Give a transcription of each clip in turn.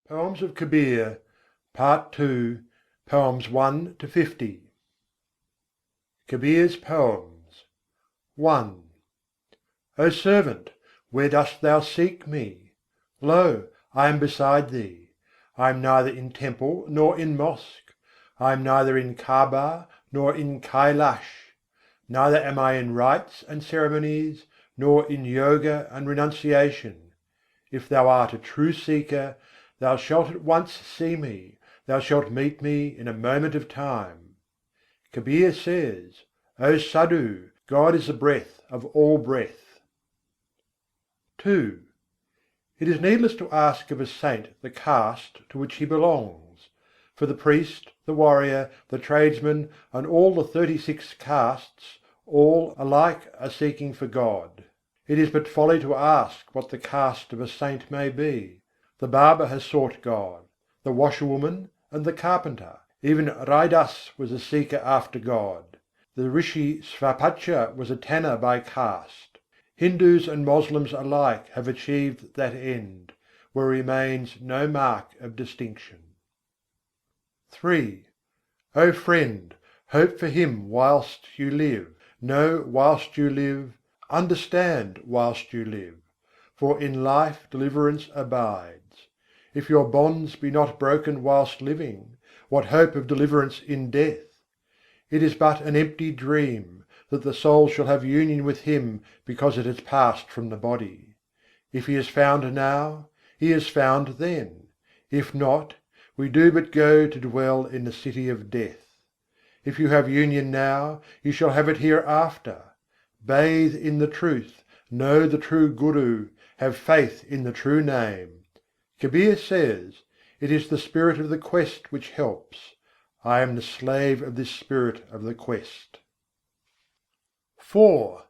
Poems of Kabir, Part II, Poems 1 to 50. Kabir's Poems. 1. O servant, where dost thou seek me? Lo, I am beside thee. I am neither in temple nor in mosque. I am neither in Kaaba nor in Kailash. Neither am I in rites and ceremonies, nor in yoga and renunciation. If thou art a true seeker, thou shalt at once see me, thou shalt meet me in a moment of time. Kabir says, O Sadhu, God is the breath of all breath. 2. It is needless to ask of a saint the caste to which he belongs. For the priest, the warrior, the tradesman, and all the 36 castes, all alike are seeking for God. It is but folly to ask what the caste of a saint may be. The barber has sought God, the washerwoman and the carpenter. Even Raidas was a seeker after God. The rishi Svapacha was a tanner by caste. Hindus and Moslems alike have achieved that end, where remains no mark of distinction. 3. O friend, hope for Him whilst you live, know whilst you live, understand whilst you live: for in life deliverance abides. If your bonds be not broken whilst living, what hope of deliverance in death? It is but an empty dream, that the soul shall have union with Him because it has passed from the body. If He is found now, He is found then: if not, we do but go to dwell in the city of death. If you have union now, you shall have it hereafter. Bathe in the truth, know the true Guru, have faith in the true name. Kabir says, it is the spirit of the quest which helps. I am the slave of this spirit of the quest. 4.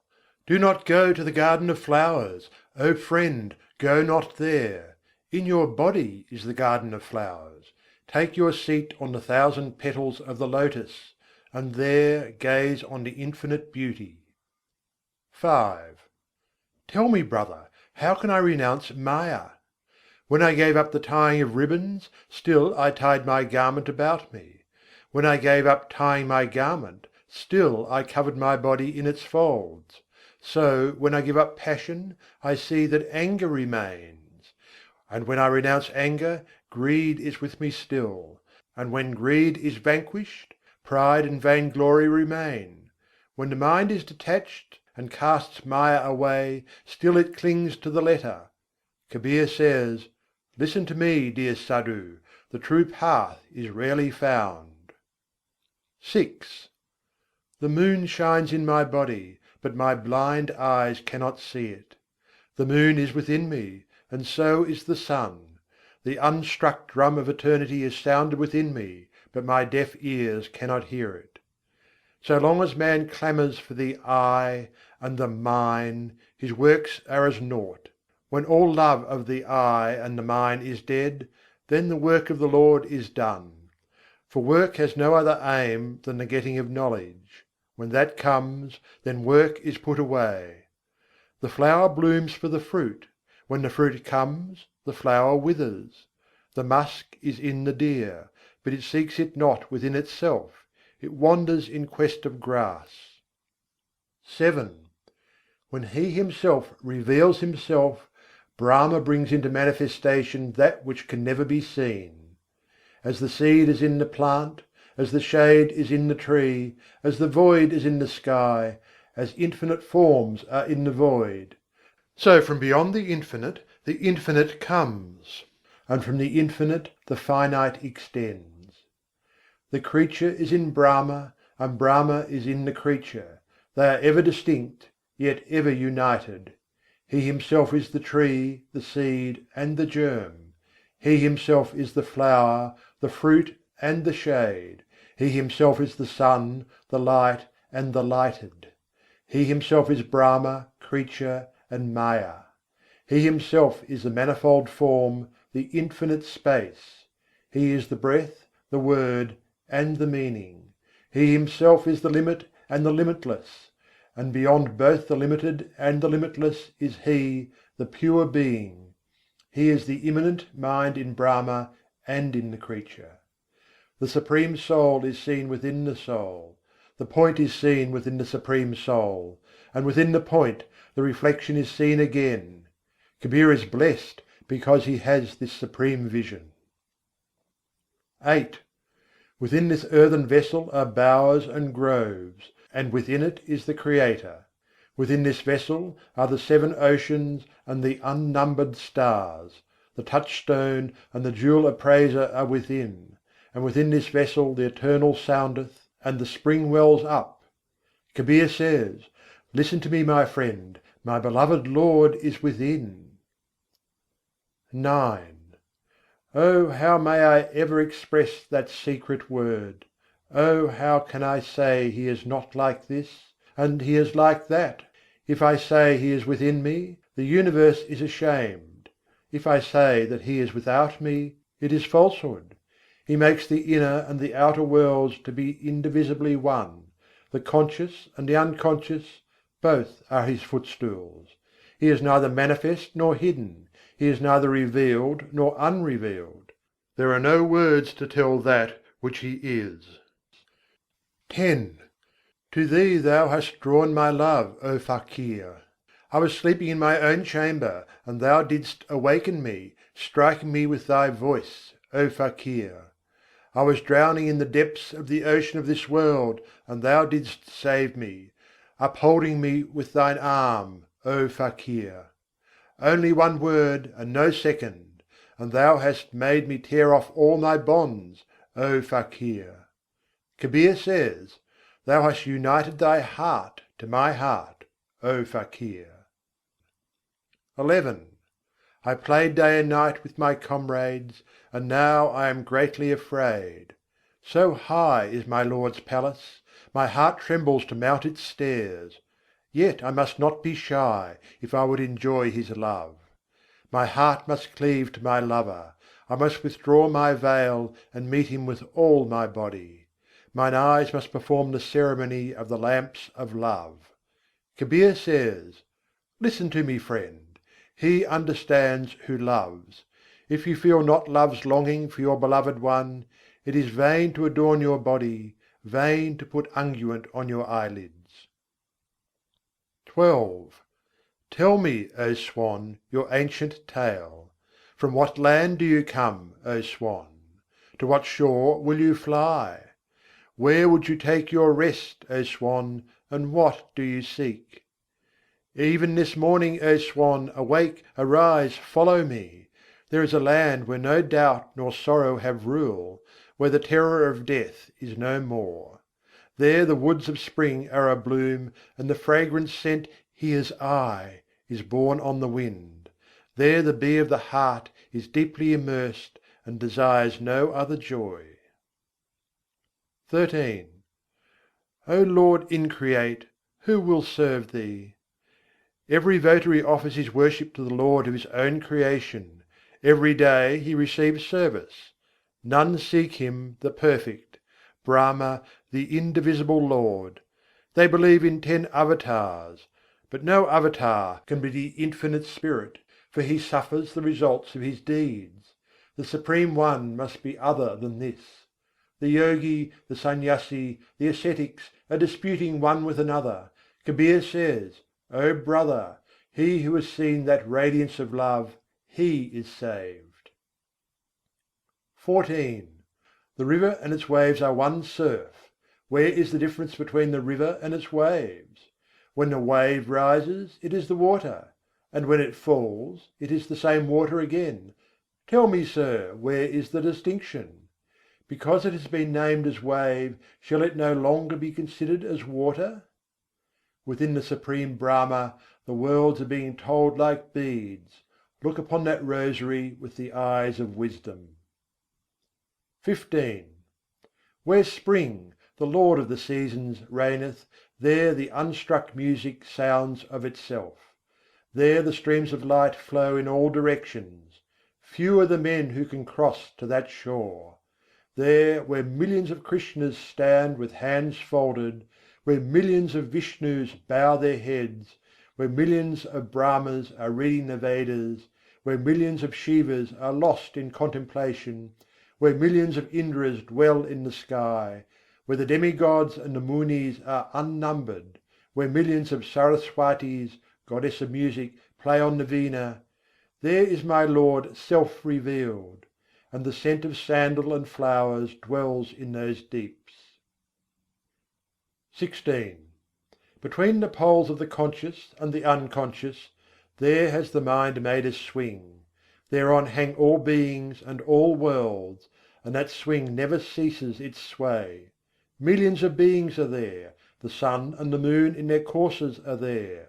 Do not go to the garden of flowers, O friend, go not there. In your body is the garden of flowers. Take your seat on the 1,000 petals of the lotus, and there gaze on the infinite beauty. 5. Tell me, brother, how can I renounce Maya? When I gave up the tying of ribbons, still I tied my garment about me. When I gave up tying my garment, still I covered my body in its folds. So when I give up passion, I see that anger remains. And when I renounce anger, greed is with me still. And when greed is vanquished, pride and vainglory remain. When the mind is detached and casts Maya away, still it clings to the letter. Kabir says, listen to me, dear Sadhu, the true path is rarely found. 6. The moon shines in my body, but my blind eyes cannot see it. The moon is within me, and so is the sun. The unstruck drum of eternity is sounded within me, but my deaf ears cannot hear it. So long as man clamours for the I and the mine, his works are as naught. When all love of the I and the mine is dead, then the work of the Lord is done. For work has no other aim than the getting of knowledge. When that comes, then work is put away. The flower blooms for the fruit: when the fruit comes, the flower withers. The musk is in the deer, but it seeks it not within itself, it wanders in quest of grass. 7. When He Himself reveals Himself, Brahma brings into manifestation that which can never be seen. As the seed is in the plant, as the shade is in the tree, as the void is in the sky, as infinite forms are in the void, so from beyond the infinite comes, and from the infinite the finite extends. The creature is in Brahma, and Brahma is in the creature: they are ever distinct, yet ever united. He Himself is the tree, the seed, and the germ. He Himself is the flower, the fruit, and the shade. He Himself is the sun, the light, and the lighted. He Himself is Brahma, creature, and Maya. He Himself is the manifold form, the infinite space. He is the breath, the word, and the meaning. He Himself is the limit and the limitless. And beyond both the limited and the limitless is He, the pure Being. He is the immanent mind in Brahma and in the creature. The Supreme Soul is seen within the soul, the point is seen within the Supreme Soul, and within the point the reflection is seen again. Kabir is blessed because he has this supreme vision. 8. Within this earthen vessel are bowers and groves, and within it is the Creator. Within this vessel are the seven oceans and the unnumbered stars. The touchstone and the jewel appraiser are within, and within this vessel the Eternal soundeth, and the spring wells up. Kabir says, "Listen to me, my friend, my beloved Lord is within." 9. Oh, how may I ever express that secret word? Oh, how can I say He is not like this, and He is like that? If I say He is within me, the universe is ashamed. If I say that He is without me, it is falsehood. He makes the inner and the outer worlds to be indivisibly one. The conscious and the unconscious, both are His footstools. He is neither manifest nor hidden. He is neither revealed nor unrevealed. There are no words to tell that which He is. 10. To thee thou hast drawn my love, O Fakir. I was sleeping in my own chamber, and thou didst awaken me, striking me with thy voice, O Fakir. I was drowning in the depths of the ocean of this world, and thou didst save me, upholding me with thine arm, O Fakir. Only one word and no second, and thou hast made me tear off all my bonds, O Fakir. Kabir says, "Thou hast united thy heart to my heart, O Fakir." 11. I played day and night with my comrades, and now I am greatly afraid. So high is my Lord's palace, my heart trembles to mount its stairs. Yet I must not be shy, if I would enjoy His love. My heart must cleave to my lover, I must withdraw my veil and meet Him with all my body. Mine eyes must perform the ceremony of the lamps of love. Kabir says, "Listen to me, friend. He understands who loves. If you feel not love's longing for your beloved one, it is vain to adorn your body, vain to put unguent on your eyelids." 12. Tell me, O swan, your ancient tale. From what land do you come, O swan? To what shore will you fly? Where would you take your rest, O swan, and what do you seek? Even this morning, O swan, awake, arise, follow me. There is a land where no doubt nor sorrow have rule, where the terror of death is no more. There the woods of spring are abloom, and the fragrant scent "Here's I" is borne on the wind. There the bee of the heart is deeply immersed, and desires no other joy. 13. O Lord Increate, who will serve Thee? Every votary offers his worship to the Lord of his own creation. Every day he receives service. None seek Him, the Perfect, Brahma, the indivisible Lord. They believe in 10 avatars, but no avatar can be the Infinite Spirit, for He suffers the results of his deeds. The Supreme One must be other than this. The yogi, the sannyasi, the ascetics are disputing one with another. Kabir says, "O brother, he who has seen that radiance of love, he is saved." 14. The river and its waves are one surf. Where is the difference between the river and its waves? When the wave rises, it is the water; and when it falls, it is the same water again. Tell me, sir, where is the distinction? Because it has been named as wave, shall it no longer be considered as water? Within the Supreme Brahma, the worlds are being told like beads. Look upon that rosary with the eyes of wisdom. 15. Where spring, the lord of the seasons, reigneth, there the unstruck music sounds of itself. There the streams of light flow in all directions. Few are the men who can cross to that shore. There, where millions of Krishnas stand with hands folded, where millions of Vishnus bow their heads, where millions of Brahmas are reading the Vedas, where millions of Shivas are lost in contemplation, where millions of Indras dwell in the sky, where the demigods and the Munis are unnumbered, where millions of Saraswatis, goddess of music, play on the veena, there is my Lord self revealed, and the scent of sandal and flowers dwells in those deeps. XVI. Between the poles of the conscious and the unconscious, there has the mind made a swing: thereon hang all beings and all worlds, and that swing never ceases its sway. Millions of beings are there, the sun and the moon in their courses are there.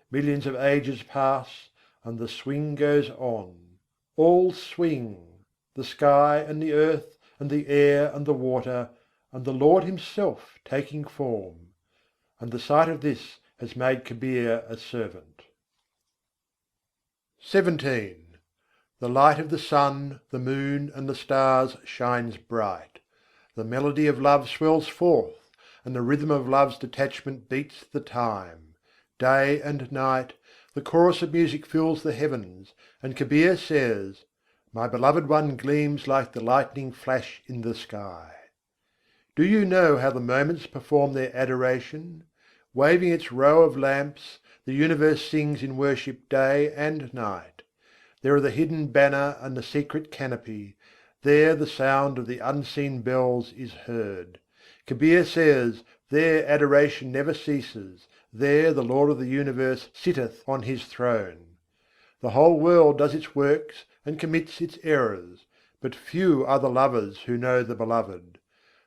Millions of ages pass, and the swing goes on. All swing: the sky and the earth and the air and the water, and the Lord Himself taking form. And the sight of this has made Kabir a servant. XVII. The light of the sun, the moon, and the stars shines bright. The melody of love swells forth, and the rhythm of love's detachment beats the time. Day and night, the chorus of music fills the heavens, and Kabir says: "My beloved one gleams like the lightning flash in the sky." Do you know how the moments perform their adoration? Waving its row of lamps, the universe sings in worship day and night. There are the hidden banner and the secret canopy: there the sound of the unseen bells is heard. Kabir says: there adoration never ceases, there the Lord of the universe sitteth on His throne. The whole world does its works and commits its errors, but few are the lovers who know the Beloved.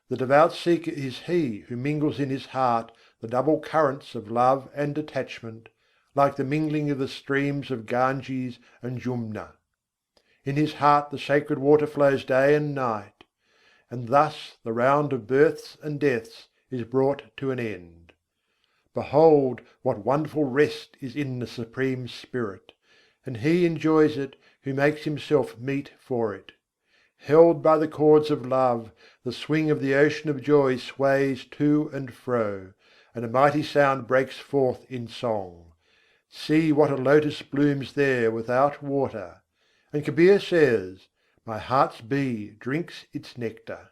The devout seeker is he who mingles in his heart the double currents of love and detachment, like the mingling of the streams of Ganges and Jumna. In his heart the sacred water flows day and night, and thus the round of births and deaths is brought to an end. Behold, what wonderful rest is in the Supreme Spirit! And he enjoys it who makes himself meet for it. Held by the cords of love, the swing of the ocean of joy sways to and fro, and a mighty sound breaks forth in song. See what a lotus blooms there without water! And Kabir says: "My heart's bee drinks its nectar."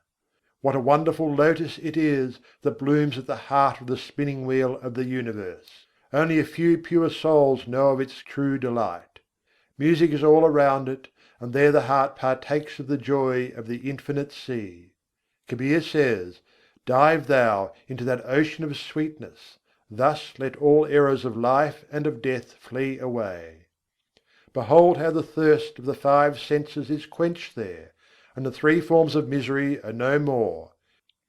What a wonderful lotus it is that blooms at the heart of the spinning wheel of the universe! Only a few pure souls know of its true delight. Music is all around it, and there the heart partakes of the joy of the infinite sea. Kabir says: "Dive thou into that ocean of sweetness: thus let all errors of life and of death flee away." Behold how the thirst of the five senses is quenched there, and the three forms of misery are no more.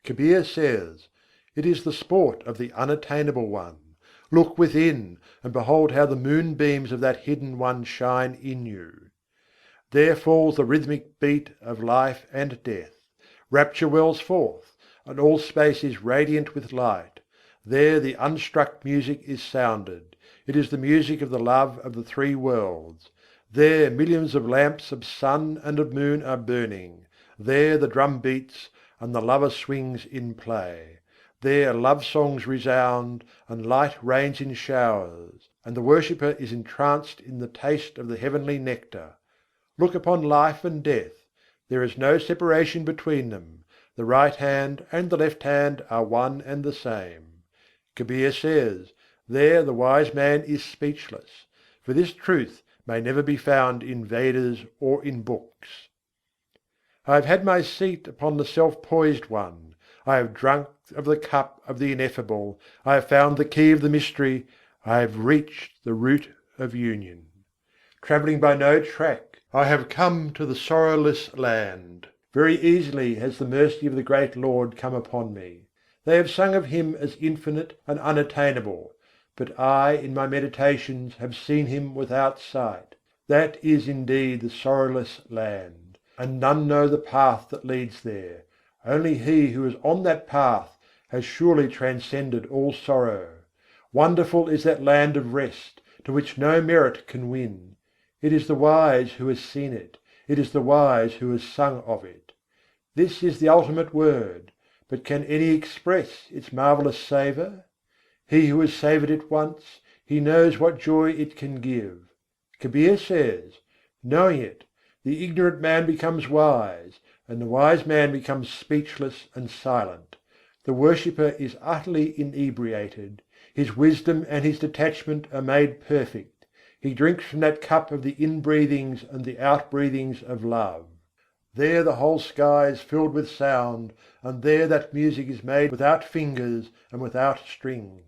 Kabir says: "It is the sport of the unattainable one. Look within, and behold how the moonbeams of that hidden one shine in you. There falls the rhythmic beat of life and death. Rapture wells forth, and all space is radiant with light. There the unstruck music is sounded: it is the music of the love of the three worlds. There millions of lamps of sun and of moon are burning: there the drum beats, and the lover swings in play. There love songs resound, and light rains in showers, and the worshipper is entranced in the taste of the heavenly nectar. Look upon life and death: there is no separation between them. The right hand and the left hand are one and the same." Kabir says: "There the wise man is speechless; for this truth may never be found in Vedas or in books." I have had my seat upon the self-poised One: I have drunk of the cup of the Ineffable, I have found the key of the mystery, I have reached the root of union. Travelling by no track, I have come to the sorrowless land. Very easily has the mercy of the great Lord come upon me. They have sung of Him as infinite and unattainable, but I in my meditations have seen Him without sight. That is indeed the sorrowless land, and none know the path that leads there. Only he who is on that path has surely transcended all sorrow. Wonderful is that land of rest, to which no merit can win. It is the wise who has seen it, it is the wise who has sung of it. This is the ultimate word, but can any express its marvellous savour? He who has savoured it once, he knows what joy it can give. Kabir says: Knowing it, the ignorant man becomes wise, and the wise man becomes speechless and silent. The worshipper is utterly inebriated; his wisdom and his detachment are made perfect. He drinks from that cup of the inbreathings and the outbreathings of love. There the whole sky is filled with sound, and there that music is made without fingers and without strings.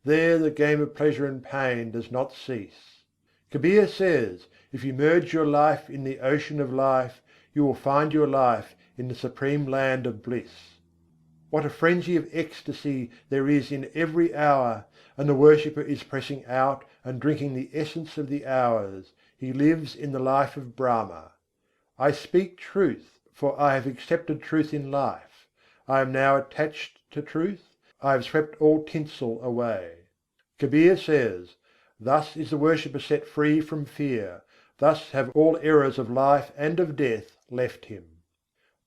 There the game of pleasure and pain does not cease. Kabir says, if you merge your life in the ocean of life, you will find your life in the supreme land of bliss. What a frenzy of ecstasy there is in every hour, and the worshipper is pressing out and drinking the essence of the hours: he lives in the life of Brahma. I speak truth, for I have accepted truth in life. I am now attached to truth, I have swept all tinsel away. Kabir says, thus is the worshipper set free from fear, thus have all errors of life and of death left him.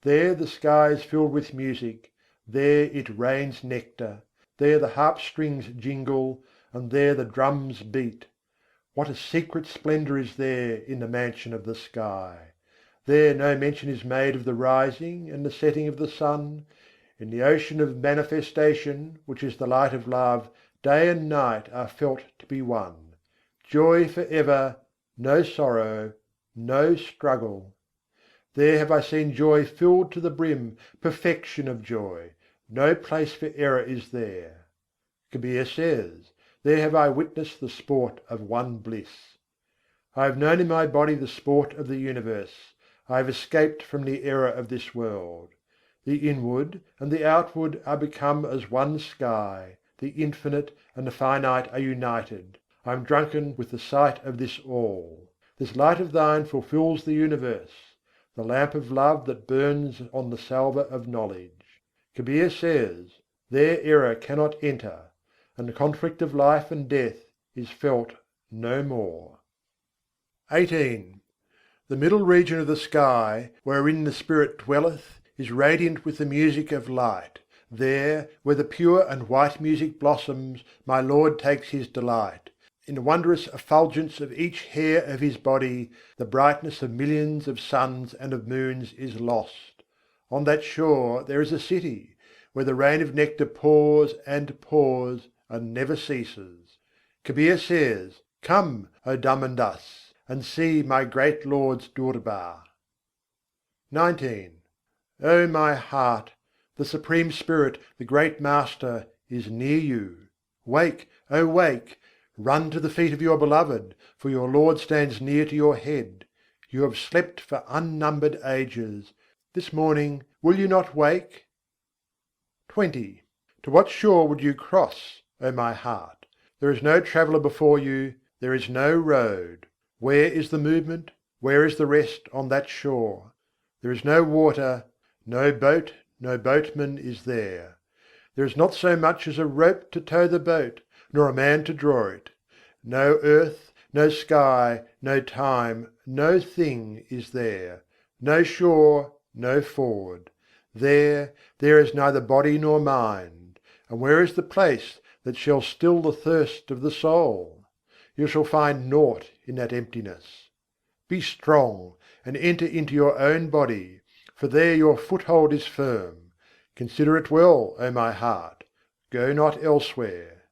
There the sky is filled with music, there it rains nectar, there the harp strings jingle, and there the drums beat. What a secret splendour is there in the mansion of the sky! There no mention is made of the rising and the setting of the sun. In the ocean of manifestation, which is the light of love, day and night are felt to be one. Joy for ever, no sorrow, no struggle. There have I seen joy filled to the brim, perfection of joy: no place for error is there. Kabir says, there have I witnessed the sport of one bliss. I have known in my body the sport of the universe. I have escaped from the error of this world. The inward and the outward are become as one sky, the infinite and the finite are united. I am drunken with the sight of this all. This light of thine fulfils the universe, the lamp of love that burns on the salver of knowledge. Kabir says, there error cannot enter, and the conflict of life and death is felt no more. 18. The middle region of the sky, wherein the Spirit dwelleth, is radiant with the music of light. There, where the pure and white music blossoms, my Lord takes His delight. In the wondrous effulgence of each hair of His body, the brightness of millions of suns and of moons is lost. On that shore there is a city, where the rain of nectar pours and never ceases. Kabir says, come, O Dhammadas, and see my great Lord's Durbar. 19. O my heart, the Supreme Spirit, the Great Master, is near you. Wake, O wake! Run to the feet of your Beloved, for your Lord stands near to your head. You have slept for unnumbered ages. This morning will you not wake? 20. To what shore would you cross, O my heart? There is no traveller before you, there is no road. Where is the movement, where is the rest on that shore? There is no water, no boat, no boatman is there. There is not so much as a rope to tow the boat, nor a man to draw it. No earth, no sky, no time, no thing is there. No shore, no ford. There is neither body nor mind. And where is the place that shall still the thirst of the soul? You shall find naught in that emptiness. Be strong, and enter into your own body, for there your foothold is firm. Consider it well, O my heart: go not elsewhere.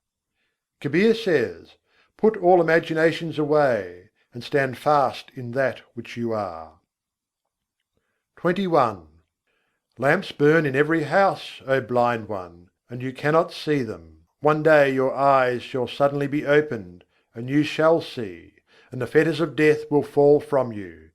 Kabir says, put all imaginations away, and stand fast in that which you are. 21. Lamps burn in every house, O blind one, and you cannot see them. One day your eyes shall suddenly be opened, and you shall see, and the fetters of death will fall from you.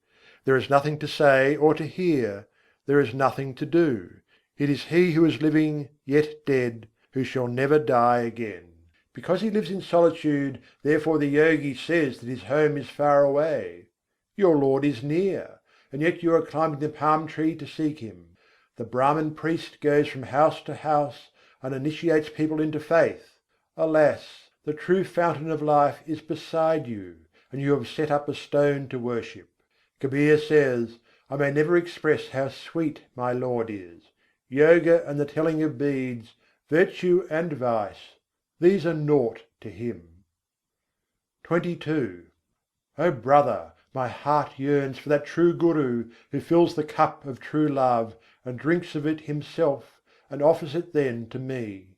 There is nothing to say or to hear, there is nothing to do. It is he who is living, yet dead, who shall never die again. Because he lives in solitude, therefore the yogi says that his home is far away. Your Lord is near, and yet you are climbing the palm tree to seek Him. The Brahmin priest goes from house to house and initiates people into faith. Alas! The true fountain of life is beside you, and you have set up a stone to worship. Kabir says, I may never express how sweet my Lord is. Yoga and the telling of beads, virtue and vice, these are naught to Him. 22. O brother, My heart yearns for that true Guru who fills the cup of true love, and drinks of it himself, and offers it then to me.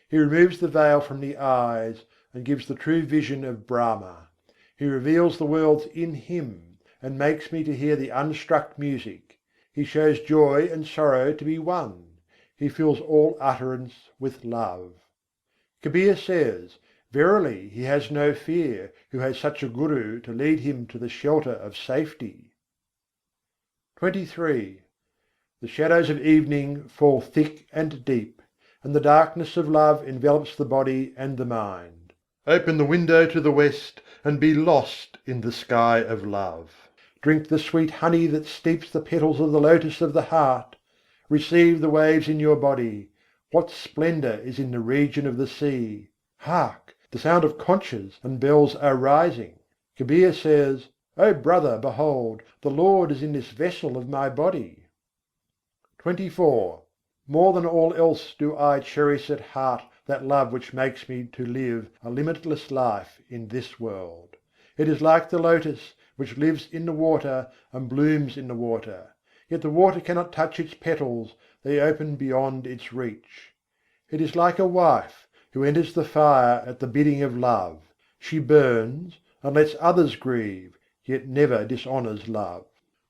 He removes the veil from the eyes, and gives the true vision of Brahma. He reveals the worlds in Him, and makes me to hear the unstruck music. He shows joy and sorrow to be one. He fills all utterance with love. Kabir says, "Verily he has no fear, who has such a Guru to lead him to the shelter of safety." XXIII The shadows of evening fall thick and deep, and the darkness of love envelops the body and the mind. Open the window to the west, and be lost in the sky of love. Drink the sweet honey that steeps the petals of the lotus of the heart. Receive the waves in your body. What splendour is in the region of the sea! Hark! The sound of conches and bells are rising. Kabir says, "O brother, behold, the Lord is in this vessel of my body." XXIV More than all else do I cherish at heart that love which makes me to live a limitless life in this world. It is like the lotus, which lives in the water and blooms in the water: yet the water cannot touch its petals, they open beyond its reach. It is like a wife who enters the fire at the bidding of love: she burns, and lets others grieve, yet never dishonours love.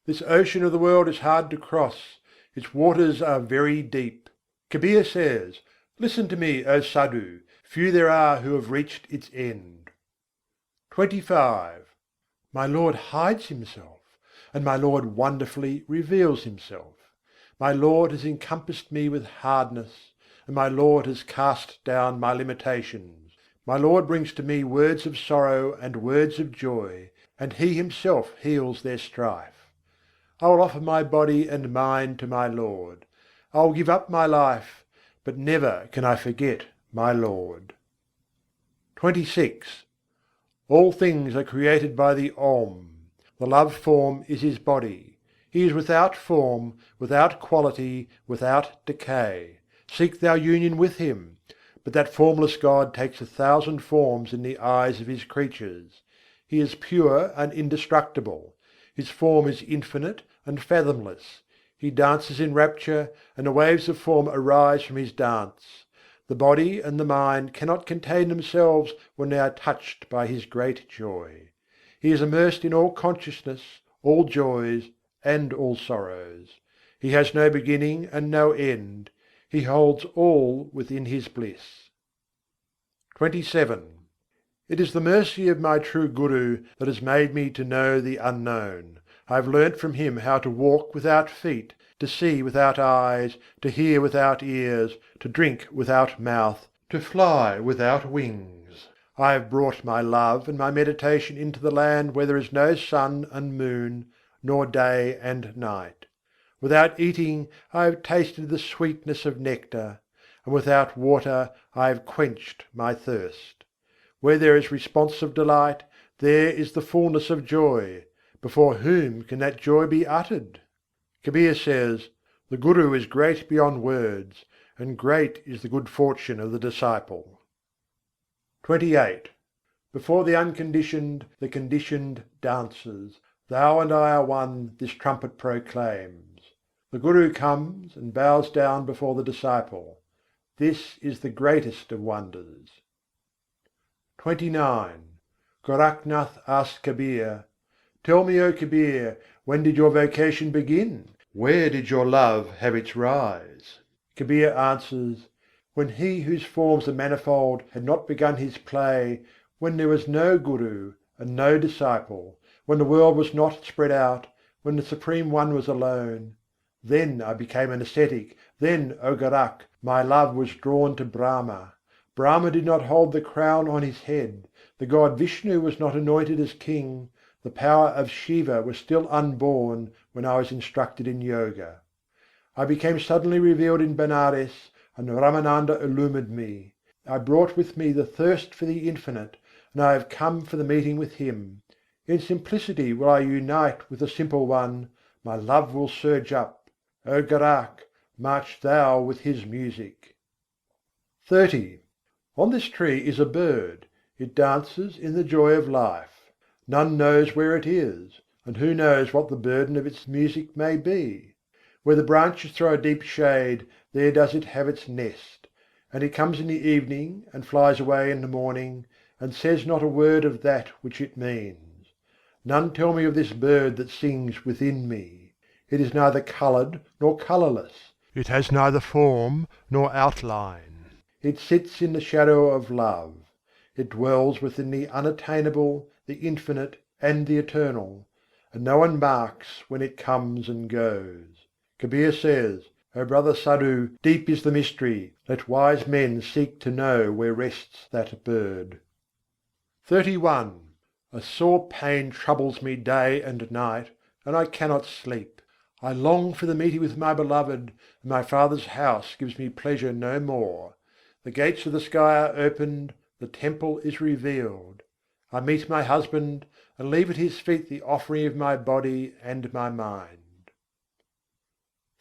This ocean of the world is hard to cross, its waters are very deep. Kabir says, "Listen to me, O Sadhu! Few there are who have reached its end." XXV My Lord hides Himself, and my Lord wonderfully reveals Himself. My Lord has encompassed me with hardness, and my Lord has cast down my limitations. My Lord brings to me words of sorrow and words of joy, and He Himself heals their strife. I will offer my body and mind to my Lord. I will give up my life, but never can I forget my Lord. XXVI All things are created by the Om. The love form is His body. He is without form, without quality, without decay. Seek thou union with Him. But that formless God takes 1,000 forms in the eyes of His creatures. He is pure and indestructible. His form is infinite and fathomless. He dances in rapture, and the waves of form arise from His dance. The body and the mind cannot contain themselves when they are touched by His great joy. He is immersed in all consciousness, all joys, and all sorrows. He has no beginning and no end. He holds all within His bliss. XXVII It is the mercy of my true Guru that has made me to know the Unknown. I have learnt from Him how to walk without feet, to see without eyes, to hear without ears, to drink without mouth, to fly without wings. I have brought my love and my meditation into the land where there is no sun and moon, nor day and night. Without eating I have tasted the sweetness of nectar, and without water I have quenched my thirst. Where there is responsive delight, there is the fullness of joy: before whom can that joy be uttered? Kabir says, "The Guru is great beyond words, and great is the good fortune of the disciple." XXVIII Before the Unconditioned, the Conditioned dances. Thou and I are one, this trumpet proclaims. The Guru comes and bows down before the disciple. This is the greatest of wonders. XXIX Gorakhnath asked Kabir, "Tell me, O Kabir, when did your vocation begin? Where did your love have its rise?" Kabir answers, "When He whose forms are manifold had not begun His play, when there was no Guru and no disciple, when the world was not spread out, when the Supreme One was alone: then I became an ascetic, then, O Gorakh, my love was drawn to Brahma. Brahma did not hold the crown on his head, the god Vishnu was not anointed as king, the power of Shiva was still unborn when I was instructed in yoga. I became suddenly revealed in Benares, and Ramananda illumined me. I brought with me the thirst for the Infinite, and I have come for the meeting with Him. In simplicity will I unite with the Simple One, my love will surge up. O Gorakh, march thou with His music." XXX On this tree is a bird: it dances in the joy of life. None knows where it is. and who knows what the burden of its music may be? Where the branches throw a deep shade, there does it have its nest. And it comes in the evening, and flies away in the morning, and says not a word of that which it means. None tell me of this bird that sings within me. It is neither coloured nor colourless. It has neither form nor outline. It sits in the shadow of love. It dwells within the unattainable, the infinite, and the eternal, and no one marks when it comes and goes. Kabir says, "O brother Sadhu, deep is the mystery: let wise men seek to know where rests that bird." XXXI A sore pain troubles me day and night, and I cannot sleep. I long for the meeting with my beloved, and my father's house gives me pleasure no more. The gates of the sky are opened, the temple is revealed. I meet my husband, and leave at his feet the offering of my body and my mind.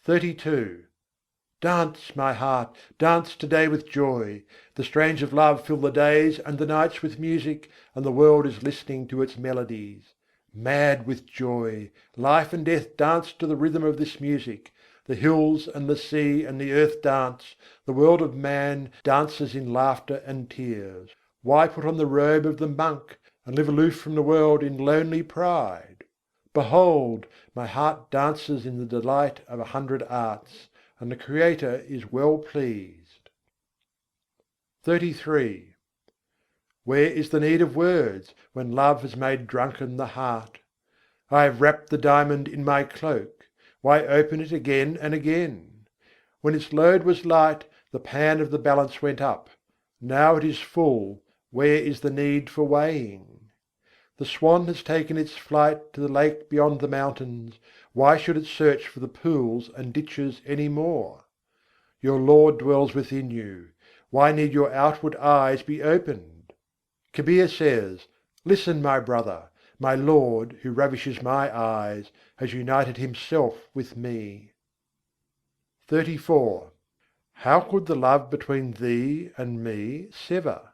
XXXII Dance, my heart, dance to-day with joy. The strains of love fill the days and the nights with music, and the world is listening to its melodies. Mad with joy, life and death dance to the rhythm of this music. The hills and the sea and the earth dance, the world of man dances in laughter and tears. Why put on the robe of the monk, and live aloof from the world in lonely pride? Behold, my heart dances in the delight of 100 arts, and the Creator is well pleased. XXXIII Where is the need of words, when love has made drunken the heart? I have wrapped the diamond in my cloak: why open it again and again? When its load was light, the pan of the balance went up: now it is full, where is the need for weighing? The swan has taken its flight to the lake beyond the mountains: why should it search for the pools and ditches any more? Your Lord dwells within you: why need your outward eyes be opened? Kabir says, "Listen, my brother: my Lord, who ravishes my eyes, has united Himself with me." XXXIV How could the love between thee and me sever?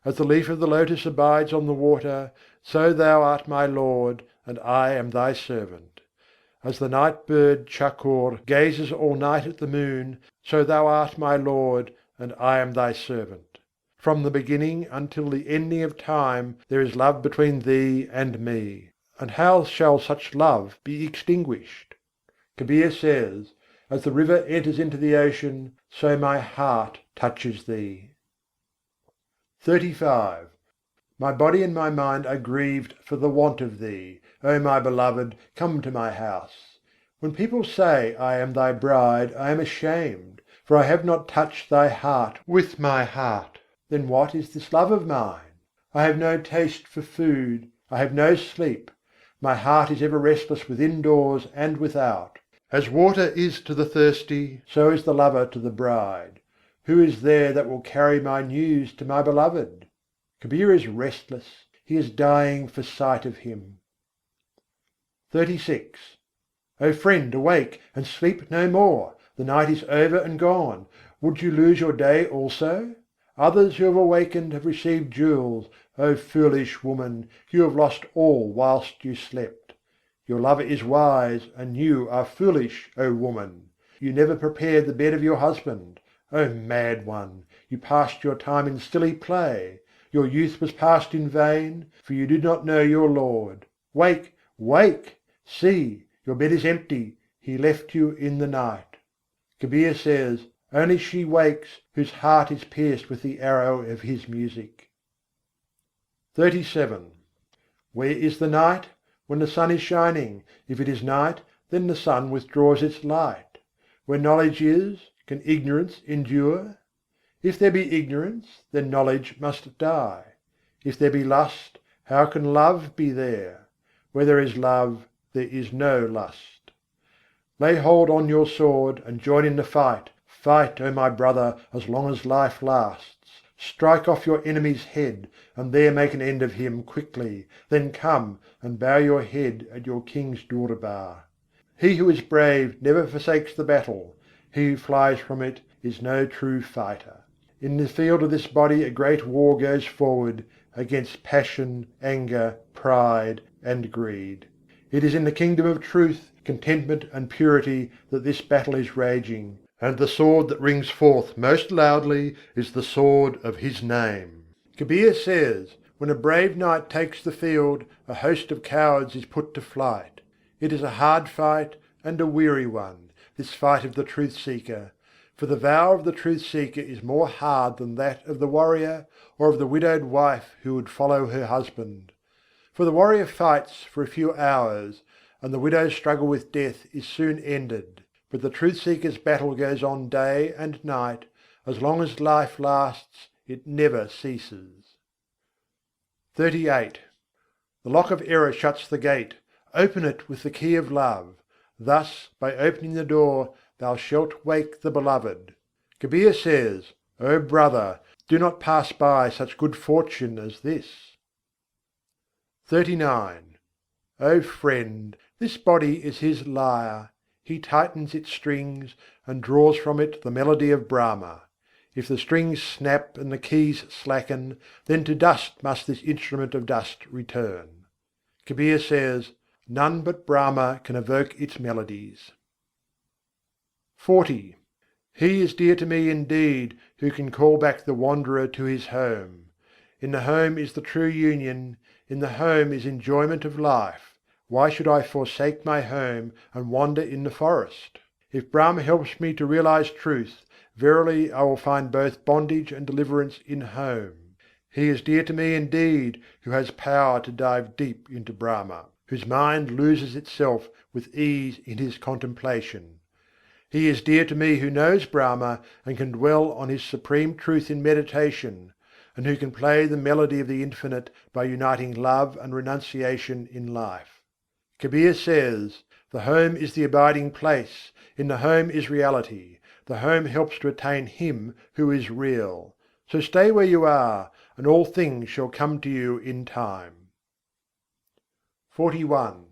As the leaf of the lotus abides on the water, so thou art my Lord, and I am thy servant. As the night bird Chakor gazes all night at the moon, so thou art my Lord, and I am thy servant. From the beginning until the ending of time there is love between thee and me, and how shall such love be extinguished? Kabir says, "As the river enters into the ocean, so my heart touches thee." XXXV My body and my mind are grieved for the want of Thee: O my Beloved, come to my house. When people say I am Thy bride, I am ashamed, for I have not touched Thy heart with my heart. Then what is this love of mine? I have no taste for food, I have no sleep. My heart is ever restless within doors and without. As water is to the thirsty, so is the lover to the bride. Who is there that will carry my news to my Beloved? Kabir is restless, he is dying for sight of Him. XXXVI O friend, awake, and sleep no more! The night is over and gone: would you lose your day also? Others who have awakened have received jewels. O foolish woman, you have lost all whilst you slept. Your lover is wise, and you are foolish, O woman! You never prepared the bed of your husband. O mad one, you passed your time in silly play. Your youth was passed in vain, for you did not know your Lord. Wake, wake! See, your bed is empty, He left you in the night. Kabir says, "Only she wakes whose heart is pierced with the arrow of His music." XXXVII Where is the night? When the sun is shining. If it is night, then the sun withdraws its light. Where knowledge is, can ignorance endure? If there be ignorance, then knowledge must die. If there be lust, how can love be there? Where there is love, there is no lust. Lay hold on your sword and join in the fight. Fight, O my brother, as long as life lasts. Strike off your enemy's head, and there make an end of him quickly. Then come and bow your head at your king's durbar. He who is brave never forsakes the battle. He who flies from it is no true fighter. In the field of this body a great war goes forward, against passion, anger, pride, and greed. It is in the kingdom of truth, contentment and purity that this battle is raging, and the sword that rings forth most loudly is the sword of His name. Kabir says, "When a brave knight takes the field, a host of cowards is put to flight. It is a hard fight and a weary one, this fight of the truth seeker. For the vow of the truth seeker is more hard than that of the warrior or of the widowed wife who would follow her husband. For the warrior fights for a few hours, and the widow's struggle with death is soon ended. But the truth seeker's battle goes on day and night; as long as life lasts, it never ceases." 38. The lock of error shuts the gate: open it with the key of love. Thus, by opening the door, thou shalt wake the beloved. Kabir says, "O brother, do not pass by such good fortune as this." 39. O friend, this body is His lyre: He tightens its strings, and draws from it the melody of Brahma. If the strings snap and the keys slacken, then to dust must this instrument of dust return. Kabir says, "None but Brahma can evoke its melodies." 40. He is dear to me indeed who can call back the wanderer to his home. In the home is the true union, in the home is enjoyment of life. Why should I forsake my home and wander in the forest? If Brahma helps me to realize truth, verily I will find both bondage and deliverance in home. He is dear to me indeed who has power to dive deep into Brahma, whose mind loses itself with ease in his contemplation. He is dear to me who knows Brahma and can dwell on His supreme truth in meditation, and who can play the melody of the Infinite by uniting love and renunciation in life. Kabir says, "The home is the abiding place, in the home is reality, the home helps to attain Him who is real. So stay where you are, and all things shall come to you in time." 41.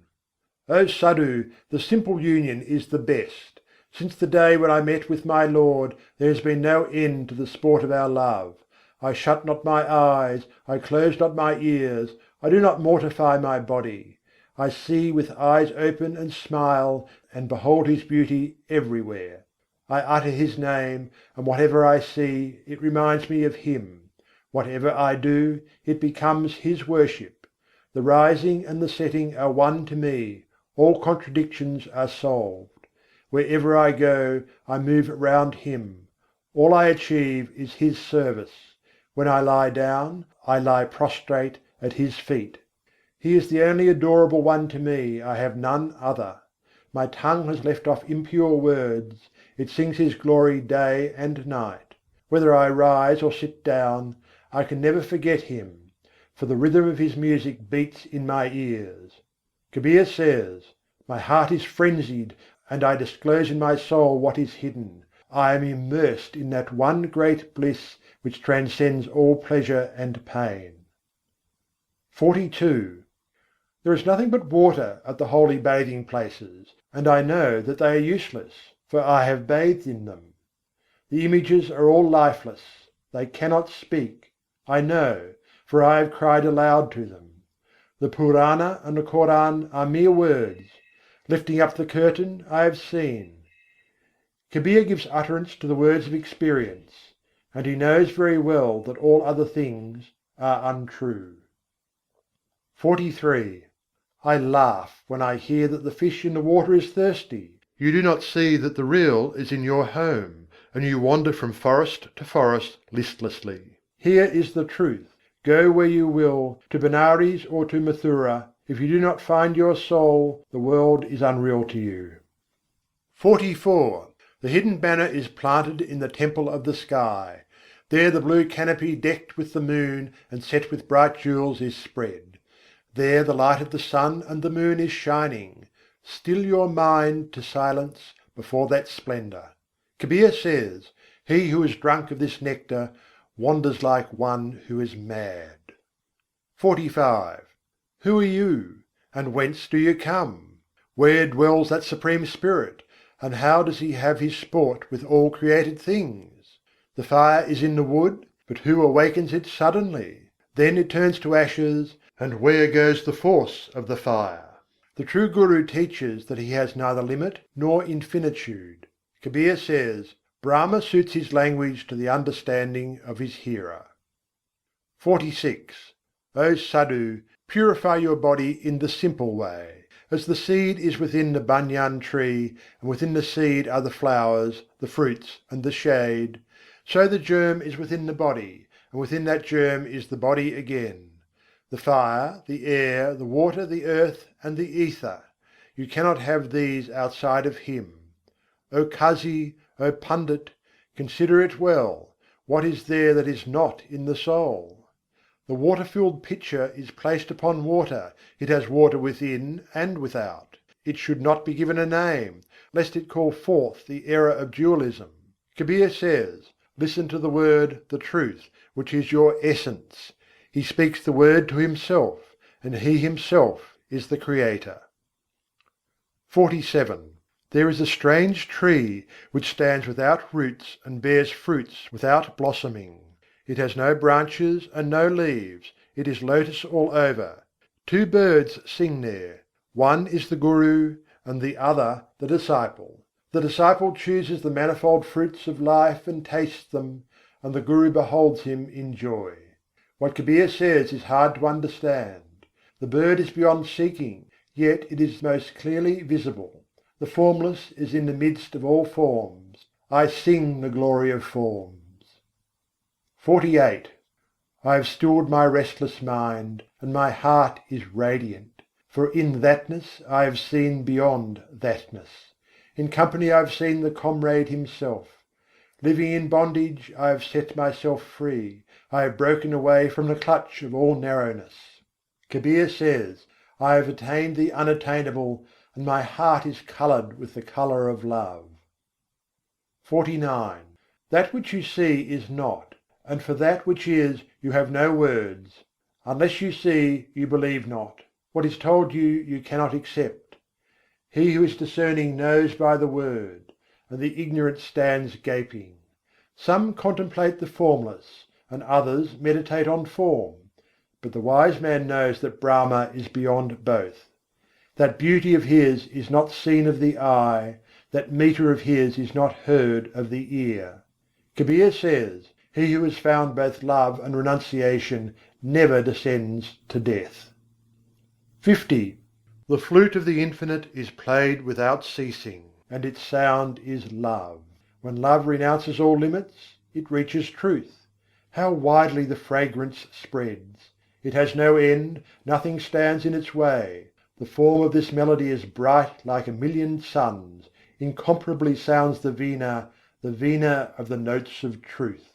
O Sadhu, the simple union is the best. Since the day when I met with my Lord, there has been no end to the sport of our love. I shut not my eyes, I close not my ears, I do not mortify my body. I see with eyes open and smile, and behold His beauty everywhere. I utter His name, and whatever I see, it reminds me of Him. Whatever I do, it becomes His worship. The rising and the setting are one to me, all contradictions are solved. Wherever I go, I move round Him. All I achieve is His service. When I lie down, I lie prostrate at His feet. He is the only adorable one to me, I have none other. My tongue has left off impure words, it sings His glory day and night. Whether I rise or sit down, I can never forget Him, for the rhythm of His music beats in my ears. Kabir says, "My heart is frenzied, and I disclose in my soul what is hidden. I am immersed in that one great bliss which transcends all pleasure and pain." 42. There is nothing but water at the holy bathing places, and I know that they are useless, for I have bathed in them. The images are all lifeless, they cannot speak: I know, for I have cried aloud to them. The Purana and the Koran are mere words: lifting up the curtain, I have seen. Kabir gives utterance to the words of experience, and he knows very well that all other things are untrue. 43. I laugh when I hear that the fish in the water is thirsty. You do not see that the real is in your home, and you wander from forest to forest listlessly. Here is the truth: go where you will, to Benares or to Mathura, if you do not find your soul, the world is unreal to you. 44. The hidden banner is planted in the temple of the sky. There the blue canopy decked with the moon and set with bright jewels is spread. There the light of the sun and the moon is shining. Still your mind to silence before that splendour. Kabir says, "He who is drunk of this nectar wanders like one who is mad." 45. Who are you? And whence do you come? Where dwells that Supreme Spirit? And how does He have His sport with all created things? The fire is in the wood, but who awakens it suddenly? Then it turns to ashes, and where goes the force of the fire? The true Guru teaches that he has neither limit nor infinitude. Kabir says, Brahma suits his language to the understanding of his hearer. 46. O Sadhu, purify your body in the simple way. As the seed is within the banyan tree, and within the seed are the flowers, the fruits, and the shade, so the germ is within the body, and within that germ is the body again. The fire, the air, the water, the earth, and the ether: you cannot have these outside of Him. O Qazi, O Pundit, consider it well: what is there that is not in the soul? The water-filled pitcher is placed upon water, it has water within and without. It should not be given a name, lest it call forth the error of dualism. Kabir says, listen to the word, the truth, which is your essence. He speaks the word to himself, and he himself is the creator. 47. There is a strange tree which stands without roots and bears fruits without blossoming. It has no branches and no leaves, it is lotus all over. Two birds sing there: one is the Guru, and the other the disciple. The disciple chooses the manifold fruits of life and tastes them, and the Guru beholds him in joy. What Kabir says is hard to understand. The bird is beyond seeking, yet it is most clearly visible. The formless is in the midst of all forms. I sing the glory of forms. 48. I have stilled my restless mind, and my heart is radiant. For in thatness I have seen beyond thatness. In company I have seen the comrade himself. Living in bondage I have set myself free, I have broken away from the clutch of all narrowness. Kabir says, I have attained the unattainable, and my heart is coloured with the colour of love. 49. That which you see is not, and for that which is you have no words. Unless you see, you believe not. What is told you, you cannot accept. He who is discerning knows by the word, and the ignorant stands gaping. Some contemplate the formless, and others meditate on form. But the wise man knows that Brahma is beyond both. That beauty of His is not seen of the eye, that metre of His is not heard of the ear. Kabir says, he who has found both love and renunciation never descends to death. 50. The flute of the Infinite is played without ceasing, and its sound is love. When love renounces all limits, it reaches truth. How widely the fragrance spreads! It has no end, nothing stands in its way. The form of this melody is bright like a million suns. Incomparably sounds the veena of the notes of truth.